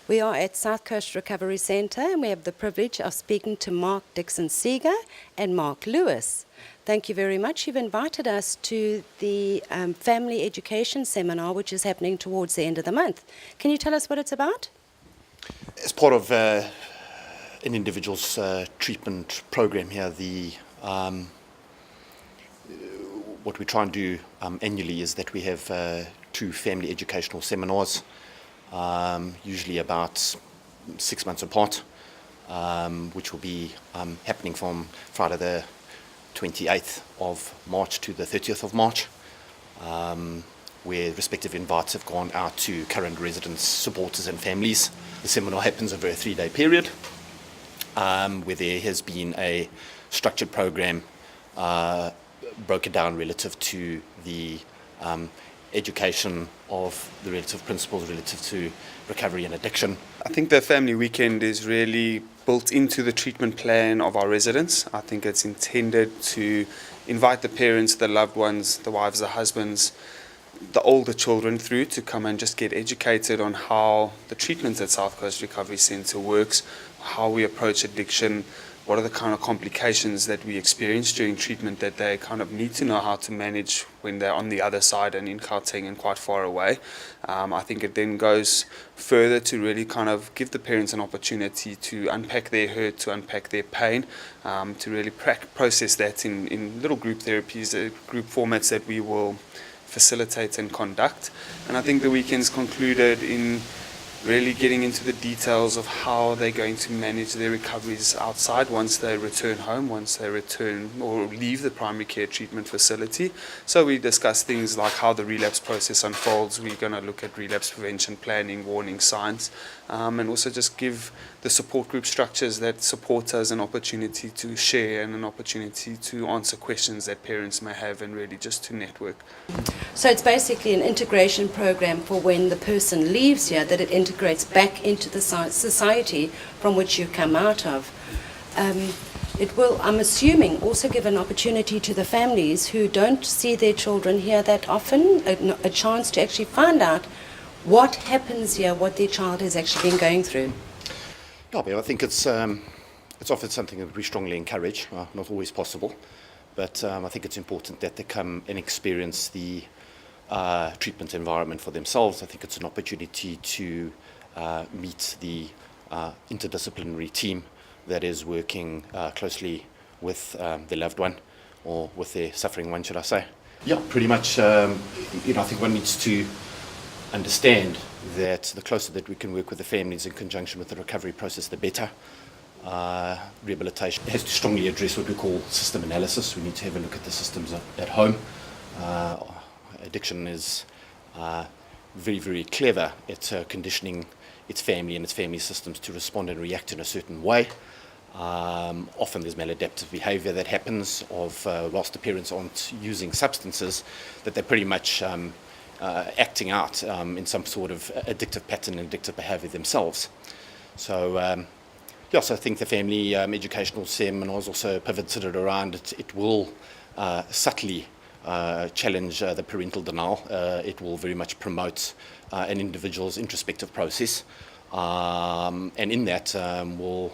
We are at South Coast Recovery Centre and we have the privilege of speaking to Mark Dixon-Seeger and Mark Lewis. Thank you very much. You've invited us to the Family Education Seminar, which is happening towards the end of the month. Can you tell us what it's about? As part of an individual's treatment program here, what we try and do annually is that we have 2 family educational seminars, usually about 6 months apart, which will be happening from Friday the 28th of March to the 30th of March, where respective invites have gone out to current residents, supporters and families. The seminar happens over a 3-day period, where there has been a structured program broken down relative to the education of the relative principles relative to recovery and addiction. I think the family weekend is really built into the treatment plan of our residents. I think it's intended to invite the parents, the loved ones, the wives, the husbands, the older children through to come and just get educated on how the treatment at South Coast Recovery Centre works, how we approach addiction, what are the kind of complications that we experience during treatment that they kind of need to know how to manage when they're on the other side and in Gauteng and quite far away. I think it then goes further to really kind of give the parents an opportunity to unpack their hurt, to unpack their pain, to really process that in little group therapies, group formats that we will facilitate and conduct. And I think the weekend's concluded in really getting into the details of how they're going to manage their recoveries outside once they return home, once they return or leave the primary care treatment facility. So we discuss things like how the relapse process unfolds. We're going to look at relapse prevention planning, warning signs, and also just give the support group structures that support us an opportunity to share and an opportunity to answer questions that parents may have and really just to network. So it's basically an integration program for when the person leaves here, that it integrates back into the society from which you come out of. It will, I'm assuming, also give an opportunity to the families who don't see their children here that often, a chance to actually find out what happens here, what their child has actually been going through. Yeah, but I think it's often something that we strongly encourage, not always possible, but I think it's important that they come and experience the treatment environment for themselves. I think it's an opportunity to meet the interdisciplinary team that is working closely with their loved one or with their suffering one, should I say. Yeah, pretty much, I think one needs to understand that the closer that we can work with the families in conjunction with the recovery process, the better. Rehabilitation has to strongly address what we call system analysis. We need to have a look at the systems at home. Addiction is very, very clever at conditioning its family and its family systems to respond and react in a certain way. Often there's maladaptive behavior that happens whilst the parents aren't using substances, that they're pretty much acting out in some sort of addictive pattern and addictive behavior themselves. So so I think the family educational seminars also pivoted around it will subtly challenge the parental denial. It will very much promote an individual's introspective process, and in that will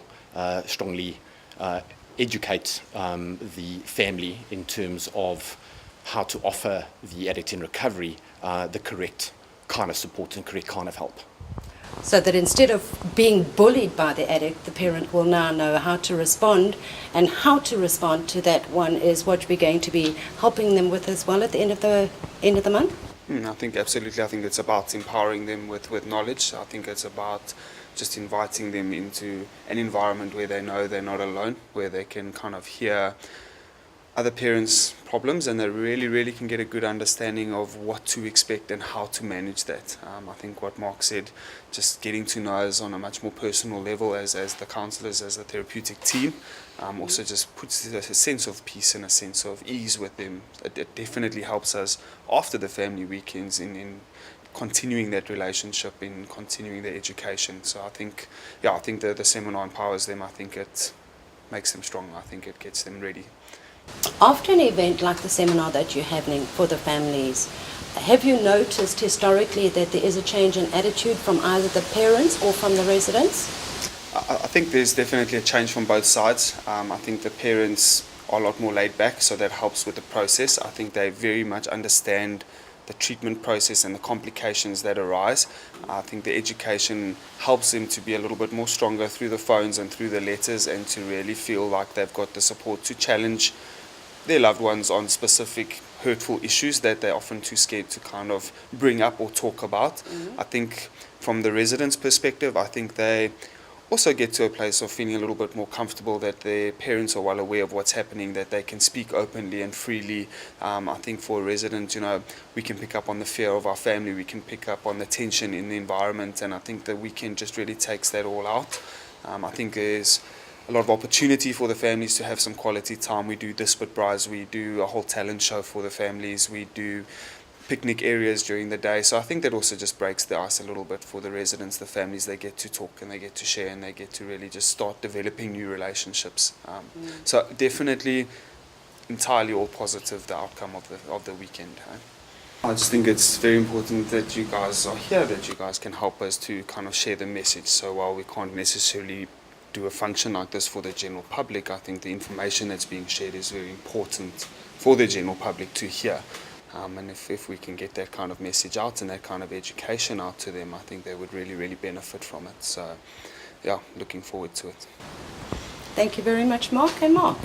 strongly educate the family in terms of how to offer the addict in recovery the correct kind of support and correct kind of help. So that instead of being bullied by the addict, the parent will now know how to respond, and how to respond to that one is what we're going to be helping them with as well at the end of the month. I think absolutely. I think it's about empowering them with knowledge. I think it's about just inviting them into an environment where they know they're not alone, where they can kind of hear other parents' problems and they really can get a good understanding of what to expect and how to manage that. I think what Mark said, just getting to know us on a much more personal level as the counsellors, as a therapeutic team, also just puts a sense of peace and a sense of ease with them. It definitely helps us after the family weekends in continuing that relationship, in continuing their education. So I think the seminar empowers them. I think it makes them strong. I think it gets them ready After an event like the seminar that you're having for the families, have you noticed historically that there is a change in attitude from either the parents or from the residents? I think there's definitely a change from both sides. I think the parents are a lot more laid back, so that helps with the process. I think they very much understand the treatment process and the complications that arise. I think the education helps them to be a little bit more stronger through the phones and through the letters, and to really feel like they've got the support to challenge their loved ones on specific hurtful issues that they're often too scared to kind of bring up or talk about. I think from the residents' perspective, I think they also get to a place of feeling a little bit more comfortable that their parents are well aware of what's happening, that they can speak openly and freely. I think for a resident, we can pick up on the fear of our family, we can pick up on the tension in the environment, and I think the weekend just really takes that all out. I think there's a lot of opportunity for the families to have some quality time. We do Dispute Brides, we do a whole talent show for the families, we do picnic areas during the day. So I think that also just breaks the ice a little bit for the residents, the families. They get to talk and they get to share and they get to really just start developing new relationships. So definitely entirely all positive, the outcome of the weekend. I just think it's very important that you guys are here, that you guys can help us to kind of share the message. So while we can't necessarily do a function like this for the general public, I think the information that's being shared is very important for the general public to hear. And if we can get that kind of message out and that kind of education out to them, I think they would really, really benefit from it. So, yeah, looking forward to it. Thank you very much, Mark and Mark.